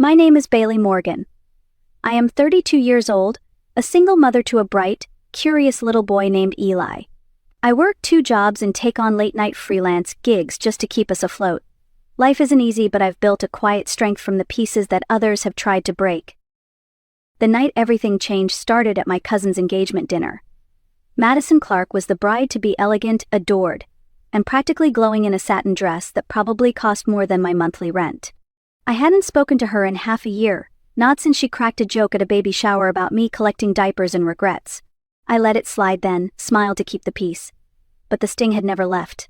My name is Bailey Morgan. I am 32 years old, a single mother to a bright, curious little boy named Eli. I work 2 jobs and take on late-night freelance gigs just to keep us afloat. Life isn't easy, but I've built a quiet strength from the pieces that others have tried to break. The night everything changed started at my cousin's engagement dinner. Madison Clark was the bride-to-be, elegant, adored, and practically glowing in a satin dress that probably cost more than my monthly rent. I hadn't spoken to her in half a year, not since she cracked a joke at a baby shower about me collecting diapers and regrets. I let it slide then, smiled to keep the peace. But the sting had never left.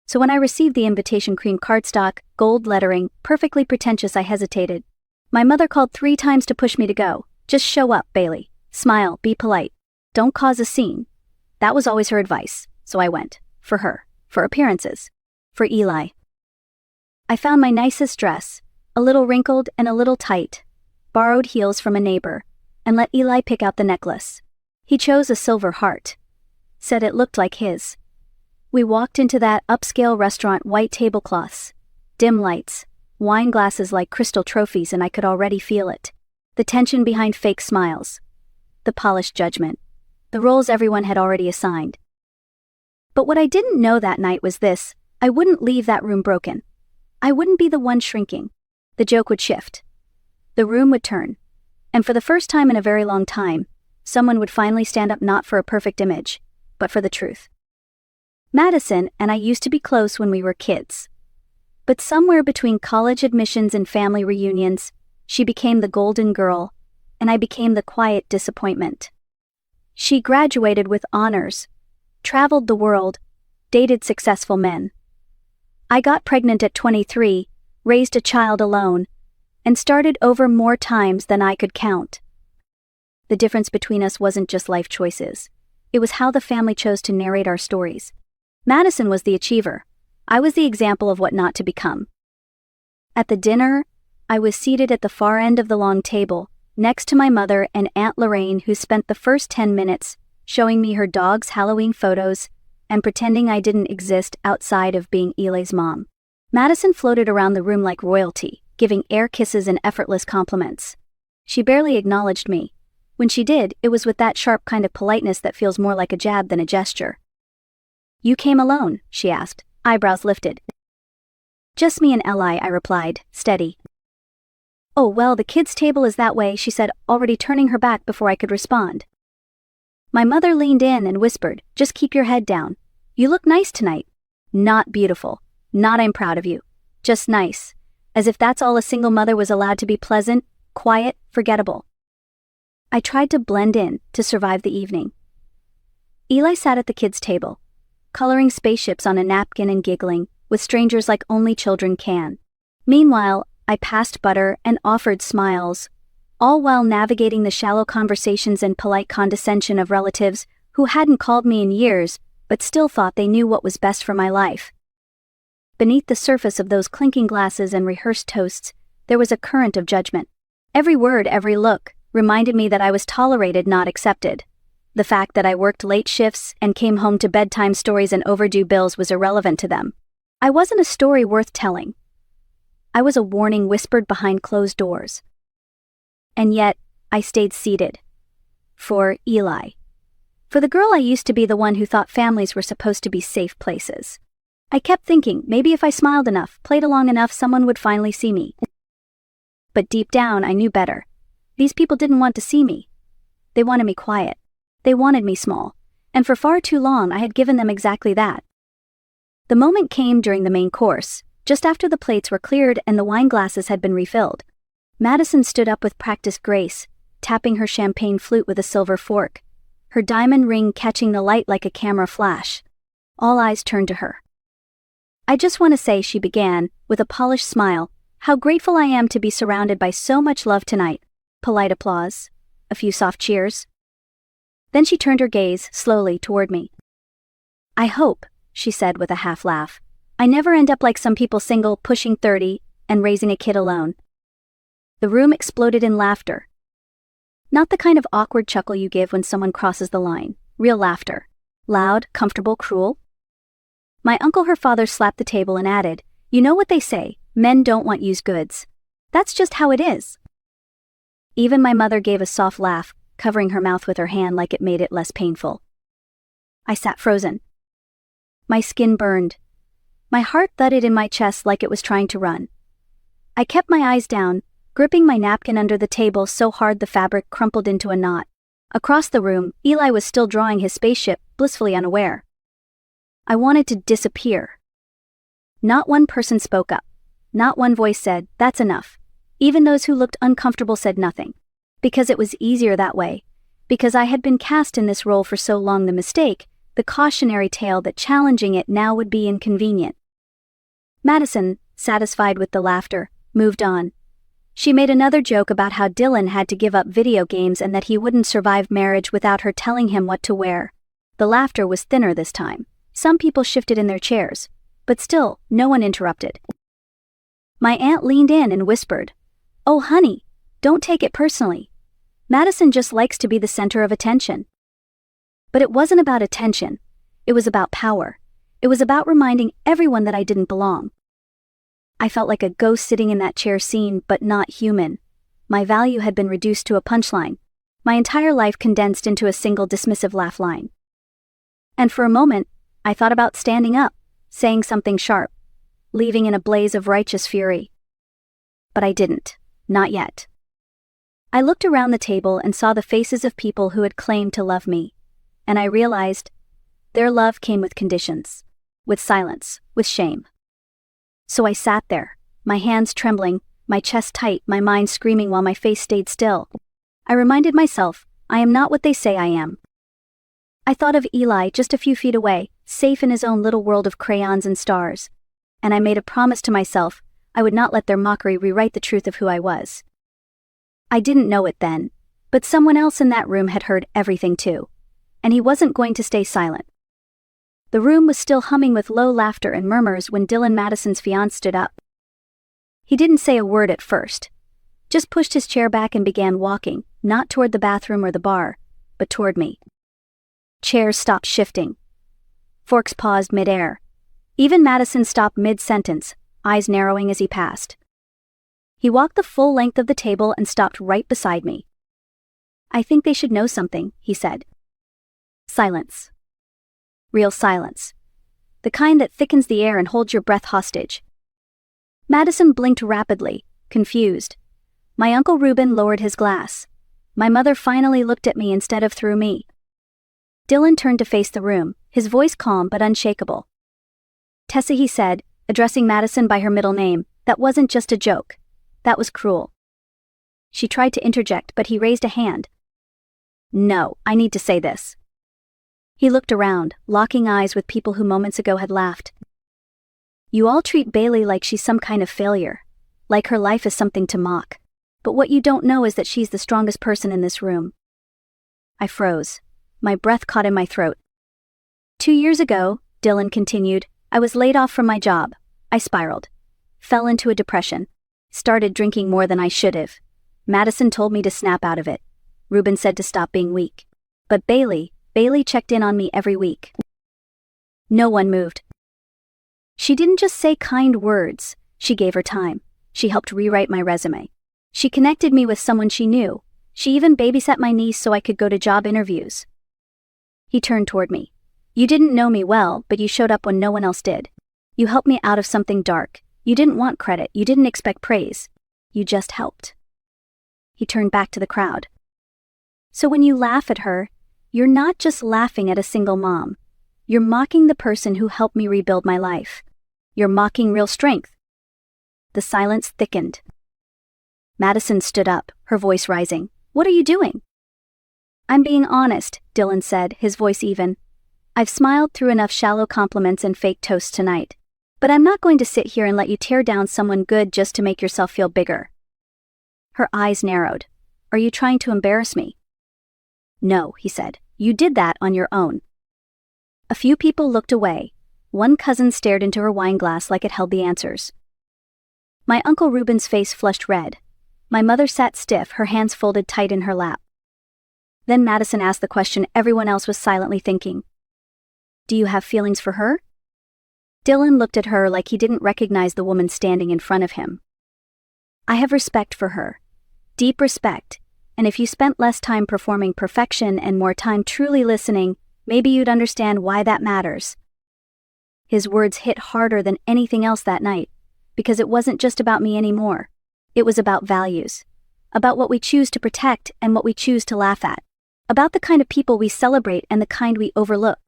So when I received the invitation, cream cardstock, gold lettering, perfectly pretentious, I hesitated. My mother called 3 times to push me to go. Just show up, Bailey. Smile, be polite. Don't cause a scene. That was always her advice, so I went. For her. For appearances. For Eli. I found my nicest dress, a little wrinkled and a little tight, borrowed heels from a neighbor, and let Eli pick out the necklace. He chose a silver heart. Said it looked like his. We walked into that upscale restaurant, white tablecloths, dim lights, wine glasses like crystal trophies, and I could already feel it. The tension behind fake smiles. The polished judgment. The roles everyone had already assigned. But what I didn't know that night was this: I wouldn't leave that room broken. I wouldn't be the one shrinking. The joke would shift. The room would turn. And for the first time in a very long time, someone would finally stand up, not for a perfect image, but for the truth. Madison and I used to be close when we were kids. But somewhere between college admissions and family reunions, she became the golden girl, and I became the quiet disappointment. She graduated with honors, traveled the world, dated successful men. I got pregnant at 23, raised a child alone, and started over more times than I could count. The difference between us wasn't just life choices. It was how the family chose to narrate our stories. Madison was the achiever. I was the example of what not to become. At the dinner, I was seated at the far end of the long table, next to my mother and Aunt Lorraine, who spent the first 10 minutes showing me her dog's Halloween photos and pretending I didn't exist outside of being Eli's mom. Madison floated around the room like royalty, giving air kisses and effortless compliments. She barely acknowledged me. When she did, it was with that sharp kind of politeness that feels more like a jab than a gesture. "You came alone?" she asked, eyebrows lifted. "Just me and Eli," I replied, steady. "Oh well, the kids' table is that way," she said, already turning her back before I could respond. My mother leaned in and whispered, "Just keep your head down. You look nice tonight." Not beautiful. Not I'm proud of you. Just nice. As if that's all a single mother was allowed to be: pleasant, quiet, forgettable. I tried to blend in, to survive the evening. Eli sat at the kids' table, coloring spaceships on a napkin and giggling, with strangers like only children can. Meanwhile, I passed butter and offered smiles, all while navigating the shallow conversations and polite condescension of relatives who hadn't called me in years, but still thought they knew what was best for my life. Beneath the surface of those clinking glasses and rehearsed toasts, there was a current of judgment. Every word, every look, reminded me that I was tolerated, not accepted. The fact that I worked late shifts and came home to bedtime stories and overdue bills was irrelevant to them. I wasn't a story worth telling. I was a warning whispered behind closed doors. And yet, I stayed seated. For Eli. For the girl I used to be, the one who thought families were supposed to be safe places. I kept thinking, maybe if I smiled enough, played along enough, someone would finally see me. But deep down, I knew better. These people didn't want to see me. They wanted me quiet. They wanted me small. And for far too long, I had given them exactly that. The moment came during the main course, just after the plates were cleared and the wine glasses had been refilled. Madison stood up with practiced grace, tapping her champagne flute with a silver fork, her diamond ring catching the light like a camera flash. All eyes turned to her. "I just want to say," she began, with a polished smile, "how grateful I am to be surrounded by so much love tonight." Polite applause. A few soft cheers. Then she turned her gaze, slowly, toward me. "I hope," she said with a half laugh, "I never end up like some people, single, pushing 30, and raising a kid alone." The room exploded in laughter. Not the kind of awkward chuckle you give when someone crosses the line. Real laughter. Loud, comfortable, cruel. My uncle, her father, slapped the table and added, "You know what they say, men don't want used goods." That's just how it is." Even my mother gave a soft laugh, covering her mouth with her hand like it made it less painful. I sat frozen. My skin burned. My heart thudded in my chest like it was trying to run. I kept my eyes down, gripping my napkin under the table so hard the fabric crumpled into a knot. Across the room, Eli was still drawing his spaceship, blissfully unaware. I wanted to disappear. Not one person spoke up. Not one voice said, "That's enough." Even those who looked uncomfortable said nothing. Because it was easier that way. Because I had been cast in this role for so long, the cautionary tale that challenging it now would be inconvenient. Madison, satisfied with the laughter, moved on. She made another joke about how Dylan had to give up video games and that he wouldn't survive marriage without her telling him what to wear. The laughter was thinner this time. Some people shifted in their chairs. But still, no one interrupted. My aunt leaned in and whispered, "Oh honey, don't take it personally. Madison just likes to be the center of attention." But it wasn't about attention. It was about power. It was about reminding everyone that I didn't belong. I felt like a ghost sitting in that chair, seen but not human. My value had been reduced to a punchline. My entire life condensed into a single dismissive laugh line. And for a moment, I thought about standing up, saying something sharp, leaving in a blaze of righteous fury. But I didn't. Not yet. I looked around the table and saw the faces of people who had claimed to love me. And I realized their love came with conditions. With silence, with shame. So I sat there, my hands trembling, my chest tight, my mind screaming while my face stayed still. I reminded myself, I am not what they say I am. I thought of Eli just a few feet away, safe in his own little world of crayons and stars. And I made a promise to myself, I would not let their mockery rewrite the truth of who I was. I didn't know it then, but someone else in that room had heard everything too. And he wasn't going to stay silent. The room was still humming with low laughter and murmurs when Dylan Madison's fiancé stood up. He didn't say a word at first. Just pushed his chair back and began walking, not toward the bathroom or the bar, but toward me. Chairs stopped shifting. Forks paused mid-air. Even Madison stopped mid-sentence, eyes narrowing as he passed. He walked the full length of the table and stopped right beside me. "I think they should know something," he said. Silence. Real silence. The kind that thickens the air and holds your breath hostage. Madison blinked rapidly, confused. My Uncle Reuben lowered his glass. My mother finally looked at me instead of through me. Dylan turned to face the room, his voice calm but unshakable. "Tessa," he said, addressing Madison by her middle name, "that wasn't just a joke. That was cruel." She tried to interject, but he raised a hand. "No, I need to say this." He looked around, locking eyes with people who moments ago had laughed. "You all treat Bailey like she's some kind of failure, like her life is something to mock. But what you don't know is that she's the strongest person in this room." I froze. My breath caught in my throat. 2 years ago, Dylan continued, I was laid off from my job. I spiraled. Fell into a depression. Started drinking more than I should have. Madison told me to snap out of it. Reuben said to stop being weak. But Bailey checked in on me every week. No one moved. She didn't just say kind words, she gave her time. She helped rewrite my resume. She connected me with someone she knew. She even babysat my niece so I could go to job interviews. He turned toward me. You didn't know me well, but you showed up when no one else did. You helped me out of something dark. You didn't want credit. You didn't expect praise. You just helped. He turned back to the crowd. So when you laugh at her, you're not just laughing at a single mom. You're mocking the person who helped me rebuild my life. You're mocking real strength. The silence thickened. Madison stood up, her voice rising. What are you doing? I'm being honest, Dylan said, his voice even. I've smiled through enough shallow compliments and fake toast tonight. But I'm not going to sit here and let you tear down someone good just to make yourself feel bigger. Her eyes narrowed. Are you trying to embarrass me? No, he said. You did that on your own. A few people looked away. One cousin stared into her wine glass like it held the answers. My Uncle Reuben's face flushed red. My mother sat stiff, her hands folded tight in her lap. Then Madison asked the question everyone else was silently thinking. Do you have feelings for her? Dylan looked at her like he didn't recognize the woman standing in front of him. I have respect for her. Deep respect. And if you spent less time performing perfection and more time truly listening, maybe you'd understand why that matters. His words hit harder than anything else that night, because it wasn't just about me anymore. It was about values. About what we choose to protect and what we choose to laugh at. About the kind of people we celebrate and the kind we overlook.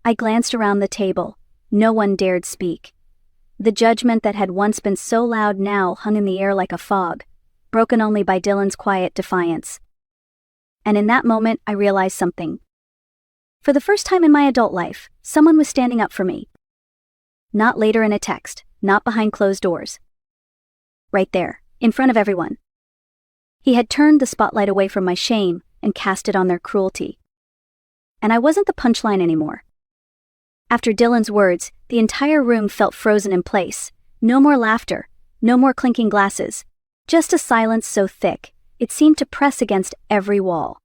I glanced around the table. No one dared speak. The judgment that had once been so loud now hung in the air like a fog, broken only by Dylan's quiet defiance. And in that moment, I realized something. For the first time in my adult life, someone was standing up for me. Not later in a text, not behind closed doors. Right there, in front of everyone. He had turned the spotlight away from my shame and cast it on their cruelty. And I wasn't the punchline anymore. After Dylan's words, the entire room felt frozen in place. No more laughter, no more clinking glasses. Just a silence so thick, it seemed to press against every wall.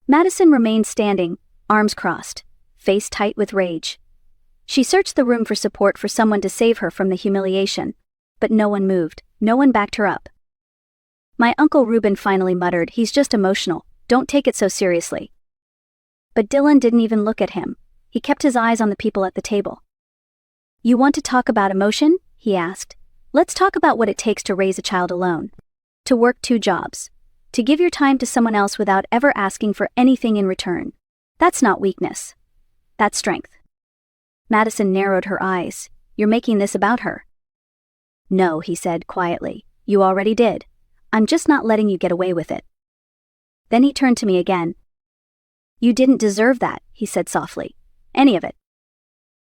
Madison remained standing, arms crossed, face tight with rage. She searched the room for support for someone to save her from the humiliation, but no one moved, no one backed her up. My Uncle Reuben finally muttered, "He's just emotional, don't take it so seriously." But Dylan didn't even look at him. He kept his eyes on the people at the table. "You want to talk about emotion?" he asked. "Let's talk about what it takes to raise a child alone. To work 2 jobs. To give your time to someone else without ever asking for anything in return. That's not weakness. That's strength." Madison narrowed her eyes. "You're making this about her." "No," he said quietly. "You already did. I'm just not letting you get away with it." Then he turned to me again. "You didn't deserve that," he said softly. "Any of it."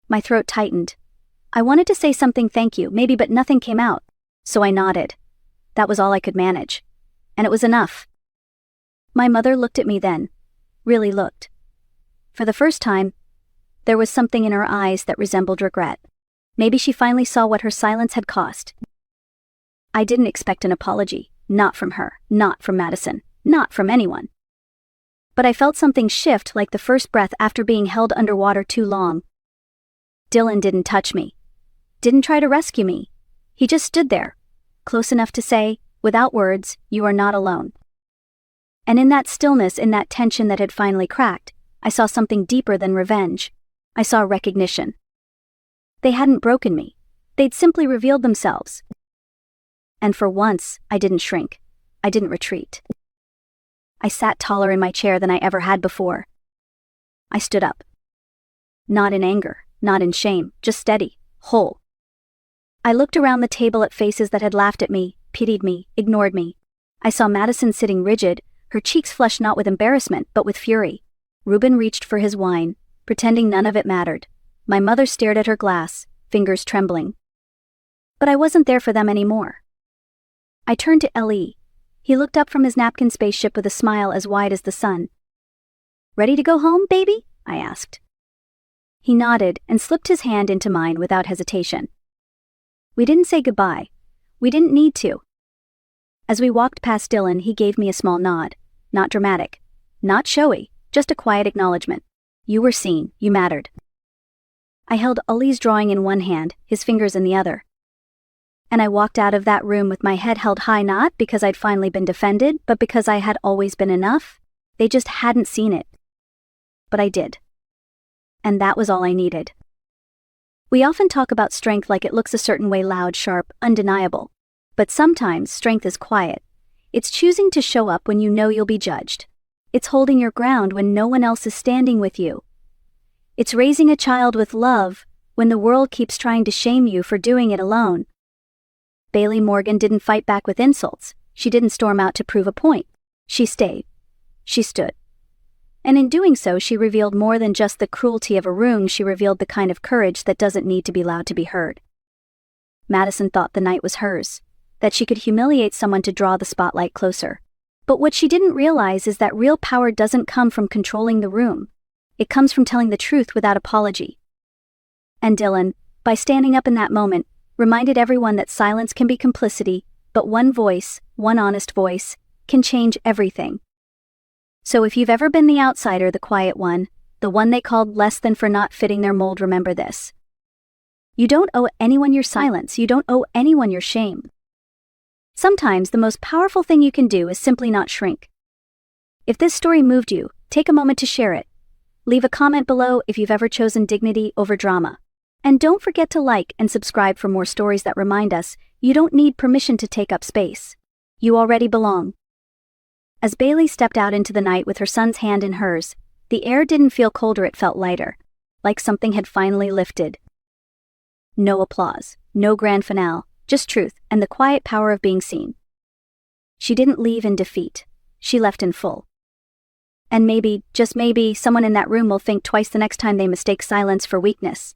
My throat tightened. I wanted to say something, thank you, maybe, but nothing came out. So I nodded. That was all I could manage. And it was enough. My mother looked at me then. Really looked. For the first time, there was something in her eyes that resembled regret. Maybe she finally saw what her silence had cost. I didn't expect an apology. Not from her. Not from Madison. Not from anyone. But I felt something shift, like the first breath after being held underwater too long. Dylan didn't touch me. Didn't try to rescue me. He just stood there, close enough to say, without words, "You are not alone." And in that stillness, in that tension that had finally cracked, I saw something deeper than revenge. I saw recognition. They hadn't broken me. They'd simply revealed themselves. And for once, I didn't shrink. I didn't retreat. I sat taller in my chair than I ever had before. I stood up. Not in anger, not in shame, just steady, whole. I looked around the table at faces that had laughed at me, pitied me, ignored me. I saw Madison sitting rigid, her cheeks flushed not with embarrassment but with fury. Reuben reached for his wine, pretending none of it mattered. My mother stared at her glass, fingers trembling. But I wasn't there for them anymore. I turned to L.E. He looked up from his napkin spaceship with a smile as wide as the sun. "Ready to go home, baby?" I asked. He nodded and slipped his hand into mine without hesitation. We didn't say goodbye. We didn't need to. As we walked past Dylan, he gave me a small nod. Not dramatic. Not showy. Just a quiet acknowledgement. You were seen. You mattered. I held Ali's drawing in one hand, his fingers in the other. And I walked out of that room with my head held high, not because I'd finally been defended, but because I had always been enough. They just hadn't seen it. But I did. And that was all I needed. We often talk about strength like it looks a certain way, loud, sharp, undeniable. But sometimes strength is quiet. It's choosing to show up when you know you'll be judged. It's holding your ground when no one else is standing with you. It's raising a child with love when the world keeps trying to shame you for doing it alone. Bailey Morgan didn't fight back with insults. She didn't storm out to prove a point. She stayed. She stood. And in doing so, she revealed more than just the cruelty of a room. She revealed the kind of courage that doesn't need to be loud to be heard. Madison thought the night was hers, that she could humiliate someone to draw the spotlight closer. But what she didn't realize is that real power doesn't come from controlling the room. It comes from telling the truth without apology. And Dylan, by standing up in that moment, reminded everyone that silence can be complicity, but one voice, one honest voice, can change everything. So if you've ever been the outsider, the quiet one, the one they called less than for not fitting their mold, remember this. You don't owe anyone your silence. You don't owe anyone your shame. Sometimes the most powerful thing you can do is simply not shrink. If this story moved you, take a moment to share it. Leave a comment below if you've ever chosen dignity over drama. And don't forget to like and subscribe for more stories that remind us you don't need permission to take up space. You already belong. As Bailey stepped out into the night with her son's hand in hers, the air didn't feel colder, it felt lighter, like something had finally lifted. No applause, no grand finale, just truth and the quiet power of being seen. She didn't leave in defeat, she left in full. And maybe, just maybe, someone in that room will think twice the next time they mistake silence for weakness.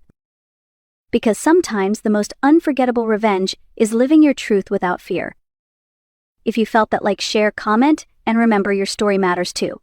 Because sometimes the most unforgettable revenge is living your truth without fear. If you felt that, like, share, comment, and remember your story matters too.